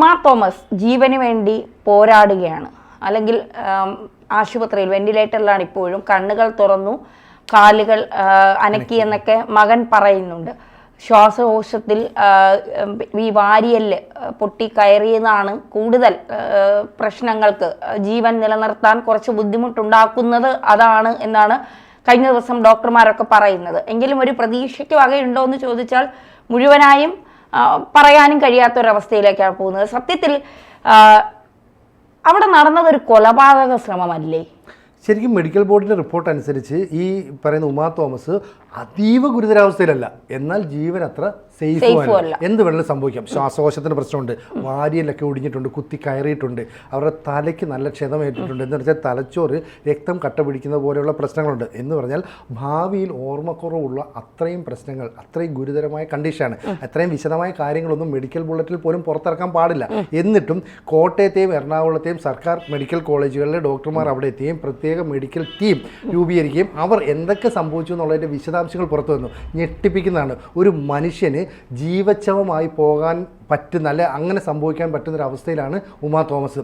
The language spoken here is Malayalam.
ഉമ തോമസ് ജീവന് വേണ്ടി പോരാടുകയാണ്. അല്ലെങ്കിൽ ആശുപത്രിയിൽ വെന്റിലേറ്ററിലാണ് ഇപ്പോഴും. കണ്ണുകൾ തുറന്നു, കാലുകൾ അനക്കി എന്നൊക്കെ മകൻ പറയുന്നുണ്ട്. ശ്വാസകോശത്തിൽ ഈ വാരിയല് പൊട്ടി കയറിയതാണ് കൂടുതൽ പ്രശ്നങ്ങൾക്ക് ജീവൻ നിലനിർത്താൻ കുറച്ച് ബുദ്ധിമുട്ടുണ്ടാക്കുന്നത് അതാണ് എന്നാണ് കഴിഞ്ഞ ദിവസം ഡോക്ടർമാരൊക്കെ പറയുന്നത്. എങ്കിലും ഒരു പ്രതീക്ഷയ്ക്ക് വകയുണ്ടോ എന്ന് ചോദിച്ചാൽ മുഴുവനായും പറയാനും കഴിയാത്തൊരവസ്ഥയിലേക്കാണ് പോകുന്നത്. സത്യത്തിൽ അവിടെ നടന്നതൊരു കൊലപാതക ശ്രമമല്ലേ? ശരിക്കും മെഡിക്കൽ ബോർഡിൻ്റെ റിപ്പോർട്ട് അനുസരിച്ച് ഈ പറയുന്ന ഉമാ തോമസ് അതീവ ഗുരുതരാവസ്ഥയിലല്ല, എന്നാൽ ജീവൻ അത്ര സേഫ് അല്ല. എന്ത് വേണമെങ്കിലും സംഭവിക്കാം. ശ്വാസകോശത്തിന് പ്രശ്നമുണ്ട്, വാരിയലൊക്കെ ഒടിഞ്ഞിട്ടുണ്ട്, കുത്തി കയറിയിട്ടുണ്ട്, അവരുടെ തലയ്ക്ക് നല്ല ക്ഷതമേറ്റിട്ടുണ്ട്. എന്ന് വെച്ചാൽ തലച്ചോറ് രക്തം കട്ട പിടിക്കുന്ന പോലെയുള്ള പ്രശ്നങ്ങളുണ്ട്. എന്ന് പറഞ്ഞാൽ ഭാവിയിൽ ഓർമ്മക്കുറവുള്ള അത്രയും പ്രശ്നങ്ങൾ, അത്രയും ഗുരുതരമായ കണ്ടീഷനാണ്. അത്രയും വിശദമായ കാര്യങ്ങളൊന്നും മെഡിക്കൽ ബുള്ളറ്റിൽ പോലും പുറത്തിറക്കാൻ പാടില്ല. എന്നിട്ടും കോട്ടയത്തെയും എറണാകുളത്തെയും സർക്കാർ മെഡിക്കൽ കോളേജുകളിലെ ഡോക്ടർമാർ അവിടെ എത്തുകയും പ്രത്യേക മെഡിക്കൽ ടീം രൂപീകരിക്കുകയും അവർ എന്തൊക്കെ സംഭവിച്ചു എന്നുള്ളതിൻ്റെ വിശദാംശങ്ങൾ പുറത്തു വന്നു. ഞെട്ടിപ്പിക്കുന്നതാണ്. ഒരു മനുഷ്യന് ജീവച്ഛവമായി പോകാൻ പറ്റുന്ന, അല്ലെ അങ്ങനെ സംഭവിക്കാൻ പറ്റുന്നൊരവസ്ഥയിലാണ് ഉമാ തോമസ്.